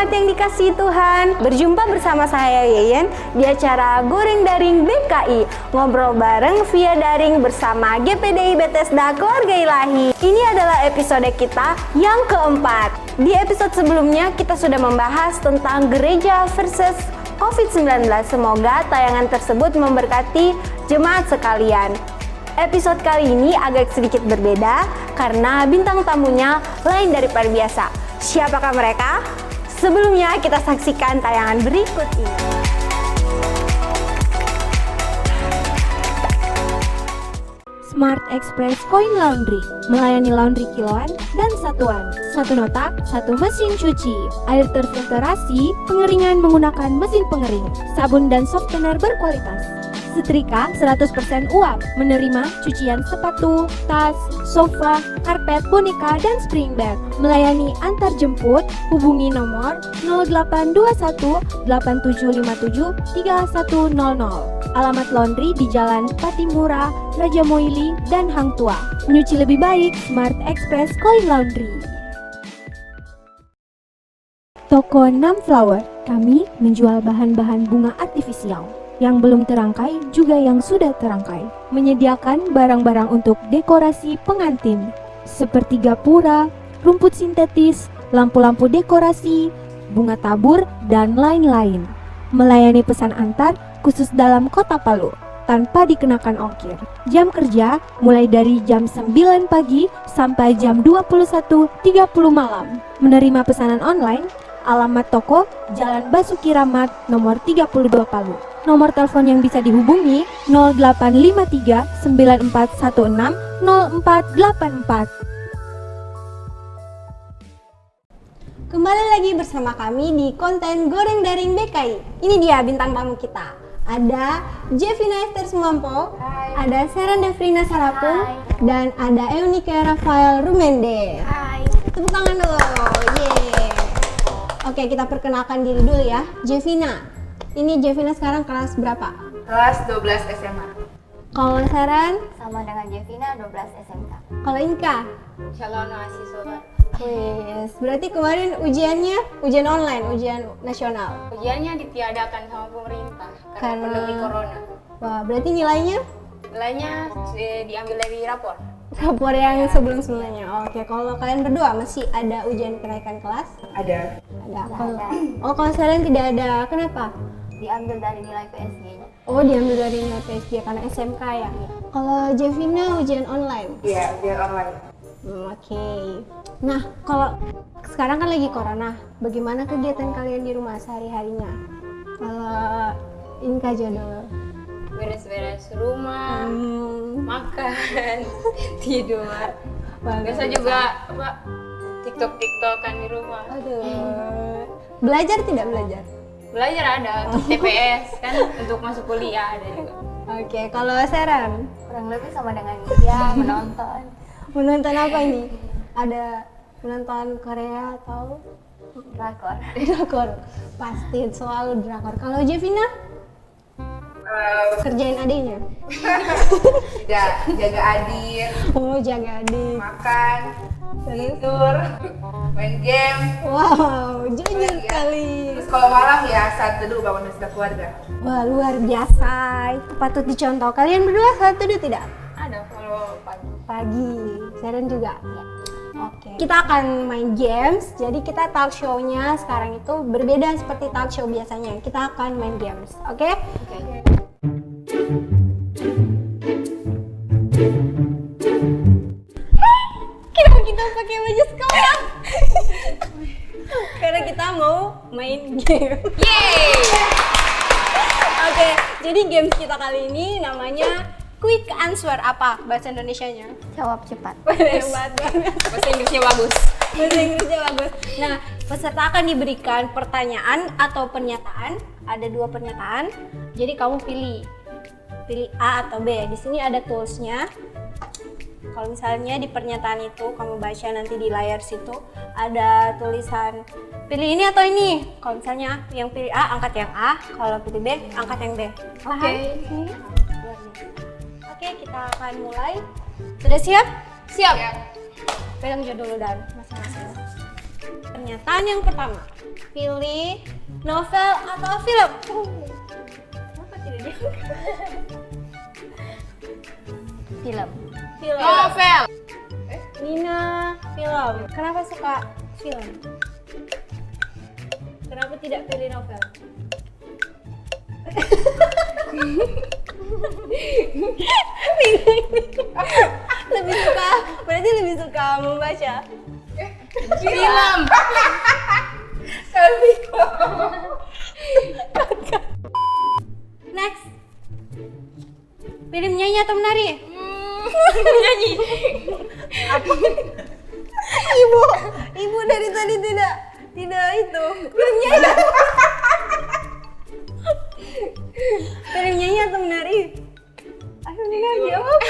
jemaat yang dikasihi Tuhan, berjumpa bersama saya Yeyen di acara Goreng Daring BKI, ngobrol bareng via daring bersama GPDI Bethesda Keluarga Ilahi. Ini adalah episode kita yang keempat. Di episode sebelumnya kita sudah membahas tentang gereja versus COVID-19. Semoga tayangan tersebut memberkati jemaat sekalian. Episode kali ini agak sedikit berbeda karena bintang tamunya lain daripada biasa. Siapakah mereka? Sebelumnya kita saksikan tayangan berikut ini. Smart Express Coin Laundry melayani laundry kiloan dan satuan. Satu nota, satu mesin cuci, air terfiltrasi, pengeringan menggunakan mesin pengering, sabun dan softener berkualitas. Setrika 100% uap, menerima cucian sepatu, tas, sofa, karpet, boneka, dan spring bed. Melayani antar jemput, hubungi nomor 0821 8757 3100. Alamat laundry di Jalan Patimura, Raja Moili, dan Hang Tua. Nyuci lebih baik, Smart Express Coin Laundry. Toko Nam Flower, kami menjual bahan-bahan bunga artifisial yang belum terangkai juga yang sudah terangkai. Menyediakan barang-barang untuk dekorasi pengantin seperti gapura, rumput sintetis, lampu-lampu dekorasi, bunga tabur, dan lain-lain. Melayani pesan antar khusus dalam Kota Palu tanpa dikenakan ongkir. Jam kerja mulai dari jam 9 pagi sampai jam 21.30 malam. Menerima pesanan online. Alamat toko Jalan Basuki Rahmat nomor 32 Palu. Nomor telepon yang bisa dihubungi 0853 9416 0484. Kembali lagi bersama kami di konten Goreng Daring BKI. Ini dia bintang tamu kita. Ada Jevina Esther Sumampo, ada Seren Devrina Sarapung, dan ada Eunike Rafael Rumende. Hai. Tepuk tangan dulu. Yeay. Oke, kita perkenalkan diri dulu ya. Jevina. Ini Jevina sekarang kelas berapa? Kelas 12 SMA. Kalau Seren? Sama dengan Jevina 12 SMK. Kalau Inka? Calon mahasiswa. Wes, berarti kemarin ujiannya ujian online, ujian nasional. Ujiannya ditiadakan sama pemerintah karena pandemi corona. Wah, berarti nilainya? Nilainya diambil dari rapor. Rapor yang sebelum-sebelumnya. Oke, kalau kalian berdua masih ada ujian kenaikan kelas? Ada. Ada. Oh, kalau Seren tidak ada. Kenapa? Diambil dari nilai PSG-nya. Oh, diambil dari nilai PSG karena SMK ya. Kalau Jevina ujian online? Iya, ujian online. Oke. Nah, kalau sekarang kan lagi corona, bagaimana kegiatan kalian di rumah sehari-harinya? Kalau Inka jodoh. Beres-beres rumah, makan, tidur. Biasa juga TikTok-TikTokan di rumah. Aduh. Belajar tidak belajar? Belajar ada untuk TPS kan, untuk masuk kuliah ada juga. Oke, kalau Seren? Kurang lebih sama dengan dia menonton. Menonton apa ini? Ada menonton Korea atau Drakor. drakor? Pasti selalu drakor. Kalau Jevina? Kerjain adiknya? Tidak, jaga adik, Oh, jaga adik. makan, tidur, main game. Wow, jujur Iya. kali. Terus kalau malam ya saat teduh bangun dari keluarga. Wah, luar biasa. Itu patut dicontoh. Kalian berdua saat teduh tidak? Ada kalau pagi. Pagi. Seren juga? Ya. Oke. Kita akan main games. Jadi kita talk show-nya sekarang itu berbeda seperti talk show biasanya. Kita akan main games. Oke? Oke. Kenapa kita pakai baju sekolah? Karena kita mau main game. Yeay! Oke, jadi games kita kali ini namanya Quick Answer. Apa bahasa Indonesianya? Jawab cepat. Hebat banget. Bahasa Inggrisnya bagus. Bahasa Inggrisnya bagus. Nah, peserta akan diberikan pertanyaan atau pernyataan. Ada 2 pernyataan. Jadi kamu pilih A atau B. Di sini ada toolsnya. Kalau misalnya di pernyataan itu kamu baca nanti di layar situ ada tulisan pilih ini atau ini. Kalau misalnya yang pilih A angkat yang A, kalau pilih B angkat yang B. Paham? Oke. Oke, kita akan mulai. Sudah siap? Siap. Pegang judul dulu dan masing-masing. Pernyataan yang pertama. Pilih novel atau film? Kenapa tidak diangkat? Film. Film. Novel. Nina, film. Kenapa suka film? Kenapa tidak pilih novel? Lebih suka, berarti lebih suka membaca. Film. Next. Pilih menyanyi atau menari? Nyanyi. Ibu dari tadi tidak itu. Pilih menyanyi. Pilih menyanyi atau menari? Ayo Nina jawab.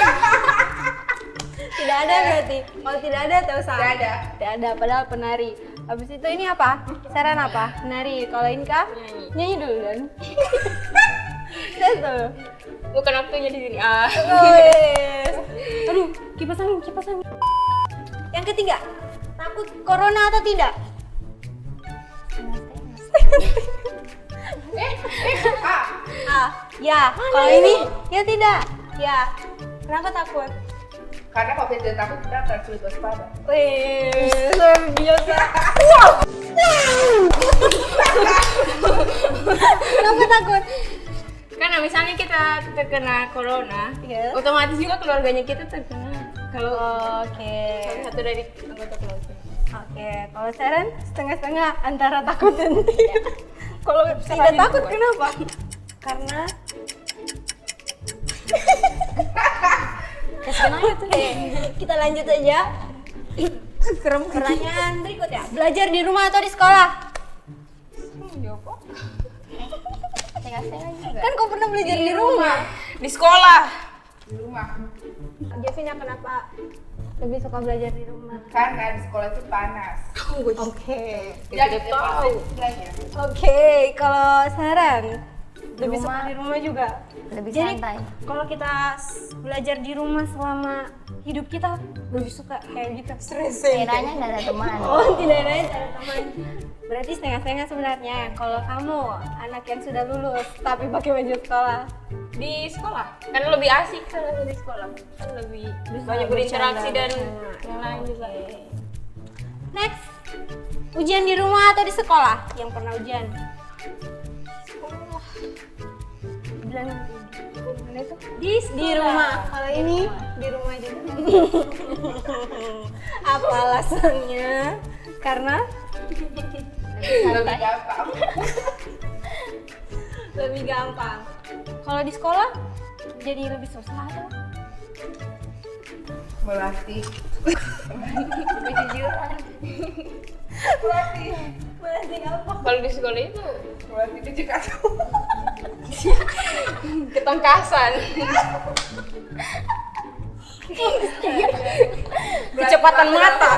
Tidak ada berarti. Kalau tidak ada tahu salah. Tidak ada. Tidak ada, padahal penari. Habis itu ini apa? Saran apa? Menari. Kalau Inka? Nyanyi dulu dan. Satu. Bukan waktunya di sini. Oh, yes. Aduh, kipas angin. Yang ketiga, takut corona atau tidak? Ya. Kalau ini, ya tidak. Ya. Kenapa takut? Karena kalau kita takut kita akan sulit waspada. Wih, luar biasa. Kenapa takut? Karena misalnya kita terkena corona, Iya. otomatis juga keluarganya kita terkena. Kalau Oke. salah satu dari anggota keluarga. Oke, kalau Sharon setengah-setengah antara takut dan tidak. Kalau tidak takut kenapa? Karena Oke, kita lanjut aja. Pertanyaan berikutnya. Belajar di rumah atau di sekolah? Kan kau pernah belajar di rumah. Di sekolah. Di rumah. Jevina kenapa lebih suka belajar di rumah? Karena di sekolah itu panas. Oke. Jadi Tidak tahu. belajar. Oke, kalau Sharon lebih suka di rumah juga. Lebih Jadi santai. kalau kita belajar di rumah selama hidup kita lebih suka kayak gitu stressing. Kiranya nggak ada teman. Oh, tidak ada cara teman. Berarti setengah-setengah sebenarnya. Kalau kamu anak yang sudah lulus tapi pakai baju sekolah, Di sekolah. Kan lebih asik kalau di sekolah. Kan lebih banyak berinteraksi dan yang lain juga. next. Ujian di rumah atau di sekolah? Yang pernah ujian? Bilang mana itu? Di rumah. Kalau ini di rumah juga. Apa alasannya? Karena Lebih gampang. lebih gampang. Kalau di sekolah jadi lebih susah atau? Melatih. Kejujuran. Melatih apa? Kalau di sekolah itu Melatih kejujuran. ketangkasan. Kecepatan mata.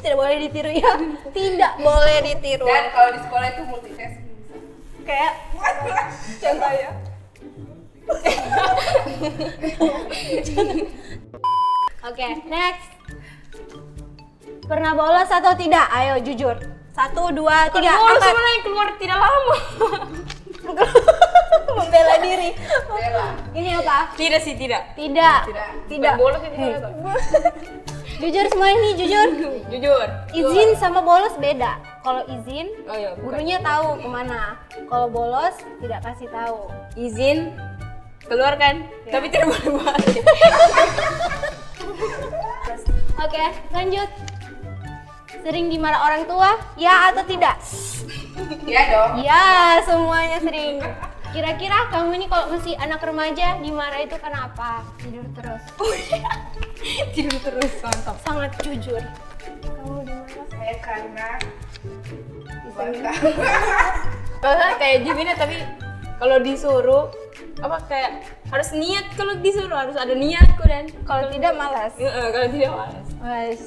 Tidak boleh ditiru ya. Tidak boleh ditiru. Dan kalau di sekolah itu multitasking. Kayak contoh ya. Oke, next. Pernah bolos atau tidak? Ayo jujur. 1, 2, 3. Bolos Angkat. mana yang keluar tidak lama. Membela diri. Bela. Ini apa? Tidak sih, tidak. Tidak. Tidak. Tidak. Bukan bolos itu Hei. apa? Jujur semua ini, jujur. Jujur. Izin sama bolos beda. Kalau izin, Oh iya, bukan. gurunya tahu kemana. Kalau bolos, tidak kasih tahu. Izin keluar kan, tapi tidak boleh balik. Oke, lanjut. Sering dimarah orang tua? Ya atau tidak? Iya dong. Ya, semuanya sering. Kira-kira kamu ini kalau masih anak remaja dimarah itu kenapa? Tidur terus. Tidur terus, mantap. Sangat jujur. Kamu dimarah? Saya karena bangga. Kayak Jimina, tapi kalau disuruh apa kayak harus niat, kalau disuruh harus ada niatku dan Kalau tidak malas. kalau tidak malas. Wes.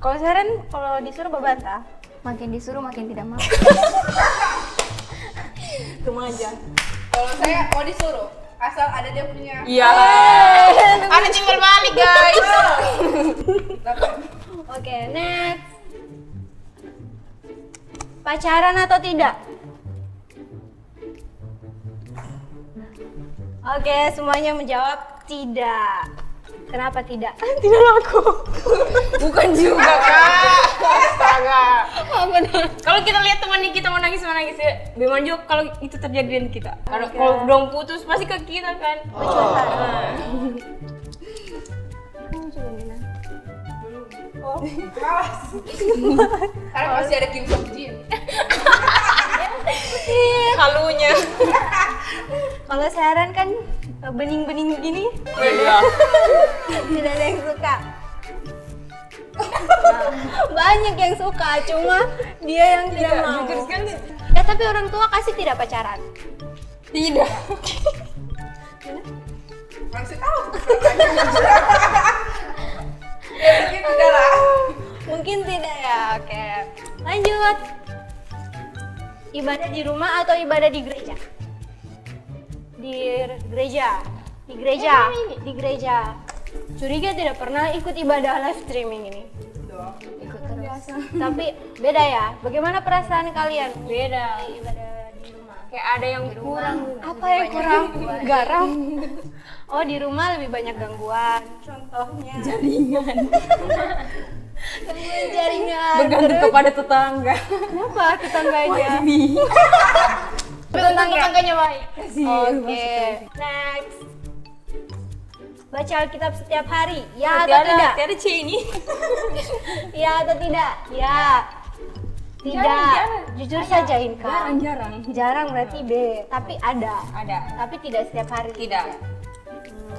Kalau Sharon kalau disuruh berbantah. Makin disuruh makin tidak mau. Remaja. Kalau saya mau disuruh, asal ada dia punya. Iya. Ada timbal balik guys. Oke, next. pacaran atau tidak? Oke, semuanya menjawab tidak. Kenapa tidak? Tidak laku. Bukan juga kak. Astaga. Kalau kita lihat temannya kita mau nangis ya. Bagaimana juga kalau itu terjadi dengan kita. Karena kalau belum putus pasti ke kita kan. Karena masih ada Kim Song Jin. Halunya. Kalau Sharon kan bening-bening begini, Iya. tidak ada yang suka. Banyak yang suka, cuma dia yang tidak mau. Jujur sekali. Tapi orang tua kasih tidak pacaran. Tidak. Masih tahu. Ya begitu dah lah. Mungkin tidak ya. Oke, lanjut. Ibadah di rumah atau ibadah di gereja? Di gereja. Di gereja. Di gereja. Curiga tidak pernah ikut ibadah live streaming ini. Ikut terus. Tapi beda ya. Bagaimana perasaan kalian? Beda. Ibadah di rumah. Kayak ada yang kurang. Apa yang kurang? Garam. Oh, di rumah lebih banyak gangguan. Contohnya Jaringan. gangguan jaringan. Bergantung Terus, kepada tetangga. kenapa tetangganya? Tetangganya baik. Oke. Next. Baca Alkitab setiap hari. Ya atau tidak? Tiada C ini. Ya atau tidak? Ya. Tidak. Jarang. Jujur saja Inka. Jarang. Jarang berarti B. Tapi ada. Ada. Tapi tidak setiap hari. Tidak.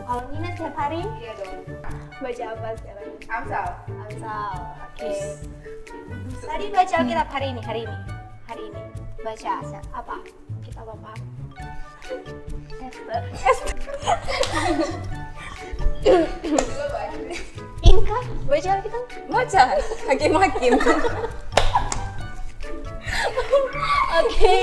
Kalau Nina setiap hari Iya dong. baca apa sekarang? Amsal. Amsal. Oke. Tadi baca Alkitab hari ini. Hari ini. Baca apa? Kitab apa? Esther. Inka, baca Alkitab? Baca. Hakim-hakim. Oke,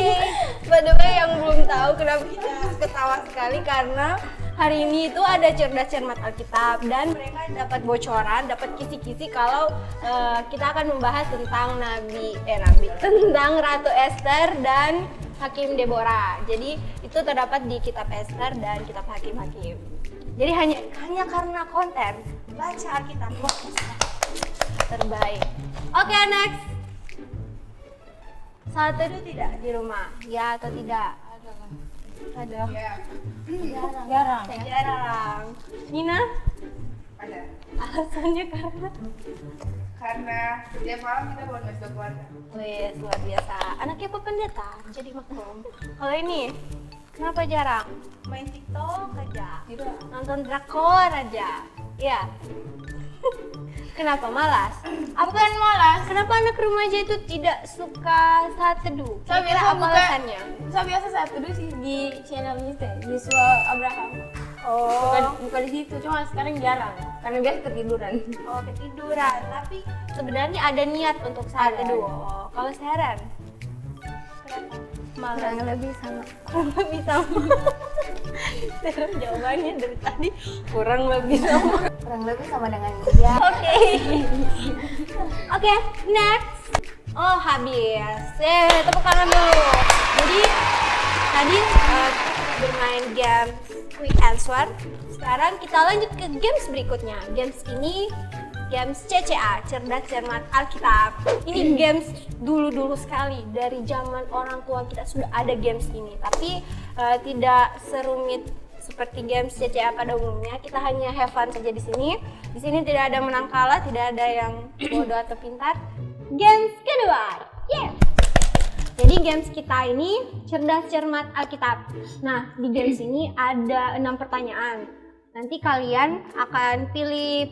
by the way yang belum tahu kenapa kita ketawa sekali karena hari ini itu ada cerdas cermat Alkitab dan mereka dapat bocoran, dapat kisi-kisi kalau kita akan membahas tentang tentang Ratu Esther dan Hakim Deborah. Jadi itu terdapat di kitab Esther dan kitab Hakim-hakim. Jadi hanya karena konten baca Alkitab terbaik. Oke, next. Saat teduh tidak di rumah? Ya atau tidak? Ada. Ya. Jarang. Nina? Ada. Alasannya Karena setiap malam kita buat ngasih tau keluarga. wes luar biasa. Anaknya Pak Pendeta, jadi maklum. Kalau ini, kenapa jarang? Main TikTok aja. Tidak. Nonton drakor aja. Ya. Kenapa malas? Bukan malas. Kenapa anak remaja itu tidak suka saat teduh? Saya Kira-kira biasa apa buka- alasannya? Saya biasa saat dulu sih di channelnya teh, Yesua Abraham. Oh, Bukan di situ, cuma sekarang jarang. Karena biasa ketiduran. oh ketiduran. Tapi sebenarnya ada niat untuk saat Ada, teduh. ada. Oh, kalau Sharon? Kenapa? Malas. Kurang lebih sama. Kurang lebih sama. Sharon jawabannya dari tadi kurang lebih sama. Kurang lebih sama dengan dia. Oke. Oke, next. Oh, habis. Tepuk tangan dulu. Jadi tadi bermain game quick answer. Sekarang kita lanjut ke games berikutnya. Games ini games CCA, cerdas cermat Alkitab. Ini games dulu sekali, dari zaman orang tua kita sudah ada games ini, tapi tidak serumit seperti games CCA pada umumnya. Kita hanya have fun saja di sini. Di sini tidak ada menang kalah, tidak ada yang bodoh atau pintar. Games kedua, yeah. Jadi games kita ini cerdas cermat Alkitab. Nah, di games ini ada 6 pertanyaan. Nanti kalian akan pilih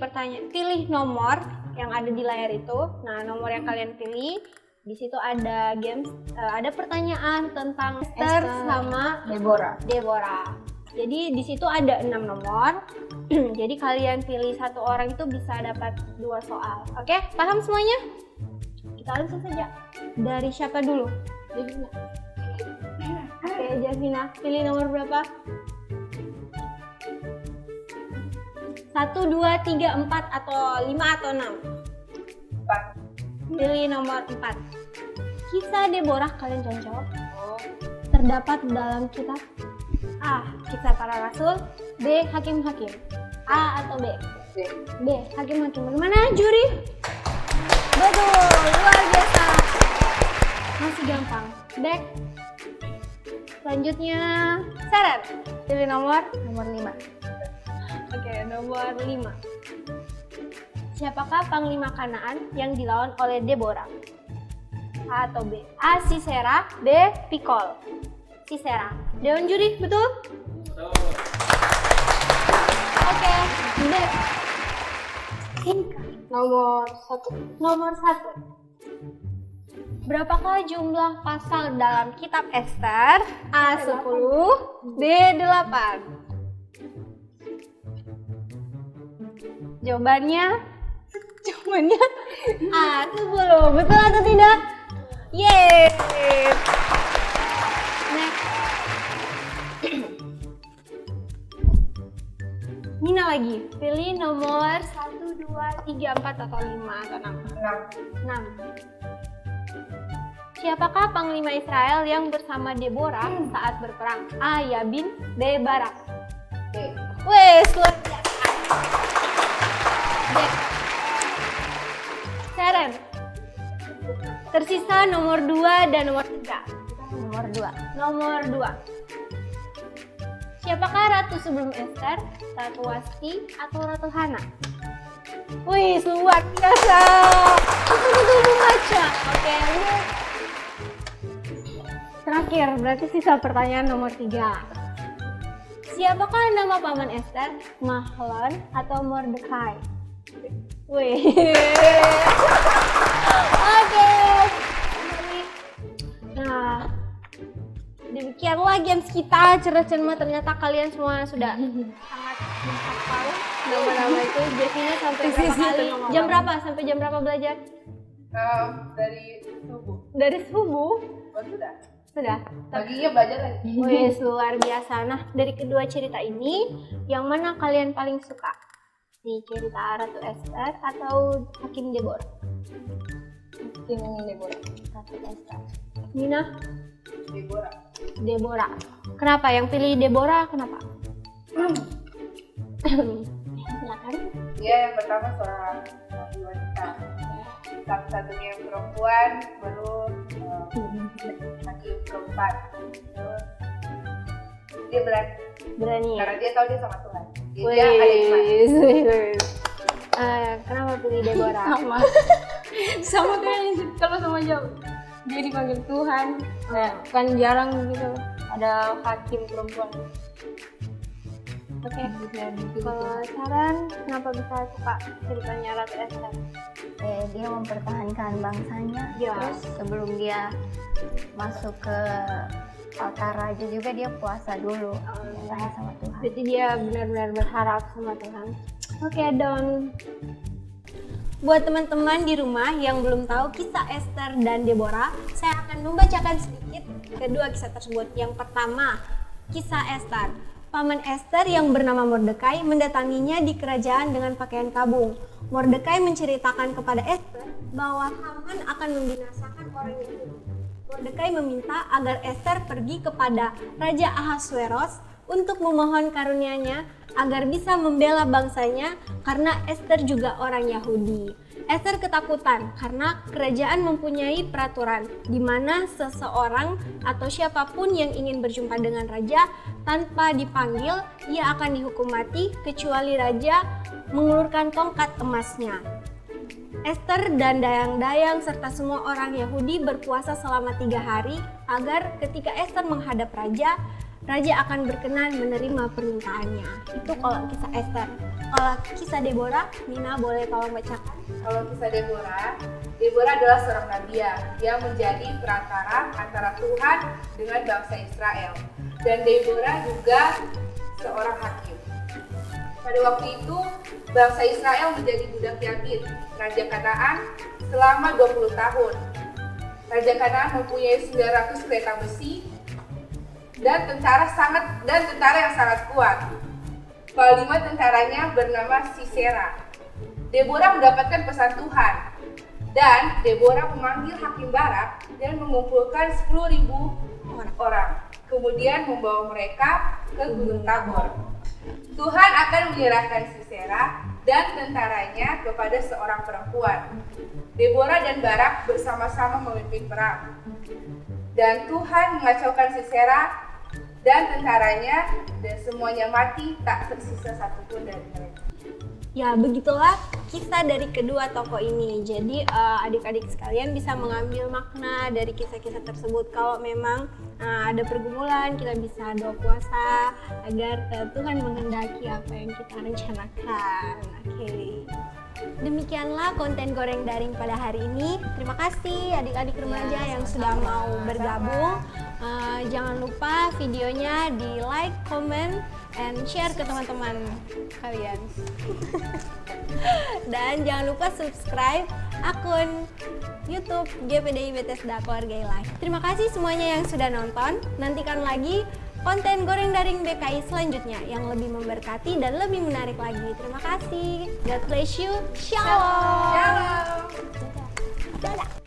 nomor yang ada di layar itu. Nah, nomor yang kalian pilih, di situ ada games, ada pertanyaan tentang Esther sama Deborah. Jadi di situ ada 6 nomor. Jadi kalian pilih satu orang itu bisa dapat 2 soal. Oke, paham semuanya? Kita langsung saja. Dari siapa dulu? Jasmina. Oke, Jasmina, pilih nomor berapa? 1, 2, 3, 4 atau 5 atau 6? 4. Pilih nomor 4. Kisah Deborah, kalian jangan jawab. Terdapat dalam kitab A. Kisah Para Rasul. B. Hakim-Hakim. A atau B? B. Hakim-Hakim. Mana juri? Betul, luar biasa. Masih gampang. Back. Selanjutnya, Seren. Pilih nomor 5. Oke, nomor 5. Siapakah Panglima Kanaan yang dilawan oleh Deborah? A atau B? A. Sisera. B. Pikol. Sisera. Dewan juri, betul? Betul. Oke, back. Nomor 1. Berapakah jumlah pasal dalam kitab Ester? A. 10. B. 8. Jawabannya A. 10. Betul atau tidak? Yeay. Next. Nina lagi. Pilih nomor 1, 2, 3, 4 atau 5 atau 6. Siapakah Panglima Israel yang bersama Deborah saat berperang? A. Yabin. B. Barak. B. Wes, luar biasa. B. Seren. Tersisa nomor 2 dan nomor 3. Nomor 2. Siapakah ratu sebelum Ester? Ratu Wasti atau Ratu Hana? Wih, luar biasa. Betul-betul membaca. Oke, ini terakhir, berarti sisa pertanyaan nomor 3. Siapakah nama paman Ester? Mahlon atau Mordekai? Wih. Oke. Nah, demikianlah games kita. Cerdas-cermat, ternyata kalian semua sudah sangat menghafal nama-nama itu. Biasanya sampai berapa kali? Jam berapa? Sampai jam berapa belajar? Dari subuh. Dari subuh? Oh, sudah. Sudah. Paginya belajar lagi. Wih, luar biasa. Nah, dari kedua cerita ini, yang mana kalian paling suka? Nih, cerita Ratu Ester atau Hakim Deborah? Hakim Deborah. Ratu Ester. Nina? Deborah. Kenapa? Yang pilih Deborah, kenapa? Silakan. Dia yang pertama seorang wanita. Satu-satunya yang perempuan, baru hakim keempat. Terus dia Berani ya? karena dia tahu dia sama Tuhan. Dia ada iman. Kenapa pilih Deborah? Sama kayak kalau sama jauh. Dia dipanggil Tuhan. Kan jarang gitu ada hakim perempuan. Oke. Kalau Saran, kenapa bisa suka ceritanya Ratu Ester? Dia mempertahankan bangsanya. Ya. Terus sebelum dia masuk ke altar raja juga dia puasa dulu, tanya sama Tuhan. Berarti dia benar-benar berharap sama Tuhan. Oke, Don. Buat teman-teman di rumah yang belum tahu kisah Ester dan Deborah, saya akan membacakan sedikit kedua kisah tersebut. Yang pertama, kisah Ester. Paman Ester yang bernama Mordekai mendatanginya di kerajaan dengan pakaian kabung. Mordekai menceritakan kepada Ester bahwa Haman akan membinasakan orang Yahudi. Mordekai meminta agar Ester pergi kepada Raja Ahasweros untuk memohon karunia-Nya agar bisa membela bangsanya karena Ester juga orang Yahudi. Ester ketakutan karena kerajaan mempunyai peraturan di mana seseorang atau siapapun yang ingin berjumpa dengan raja tanpa dipanggil, ia akan dihukum mati kecuali raja mengulurkan tongkat emasnya. Ester dan dayang-dayang serta semua orang Yahudi berpuasa selama 3 hari agar ketika Ester menghadap raja, raja akan berkenan menerima permintaannya. Itu kalau kisah Ester. Kalau kisah Deborah, Nina boleh tolong bacakan. Kalau kisah Deborah adalah seorang nabi yang menjadi perantara antara Tuhan dengan bangsa Israel. Dan Deborah juga seorang hakim. Pada waktu itu, bangsa Israel menjadi budak Yabin, Raja Kanaan, selama 20 tahun. Raja Kanaan mempunyai 900 kereta besi dan tentara yang sangat kuat. Panglima tentaranya bernama Sisera. Deborah mendapatkan pesan Tuhan Dan Deborah memanggil Hakim Barak dan mengumpulkan 10.000 orang. Kemudian membawa mereka ke Gunung Tabor. Tuhan akan menyerahkan Sisera dan tentaranya kepada seorang perempuan. Deborah dan Barak bersama-sama memimpin perang. Dan Tuhan mengacaukan Sisera dan tentaranya, dan semuanya mati, tak tersisa satupun dari mereka. Ya, begitulah kisah dari kedua tokoh ini. Jadi adik-adik sekalian bisa mengambil makna dari kisah-kisah tersebut. Kalau memang ada pergumulan, kita bisa doa puasa agar Tuhan menghendaki apa yang kita rencanakan. Oke. Demikianlah konten goreng daring pada hari ini. Terima kasih adik-adik remaja yang sudah mau bergabung. Jangan lupa videonya di like, comment, and share ke teman-teman kalian. Dan jangan lupa subscribe akun YouTube GPDI Bethesda Keluarga Ilahi. Terima kasih semuanya yang sudah nonton. Nantikan lagi konten goreng daring BKI selanjutnya yang lebih memberkati dan lebih menarik lagi. Terima kasih. God bless you. Shalom. Shalom. Dadah.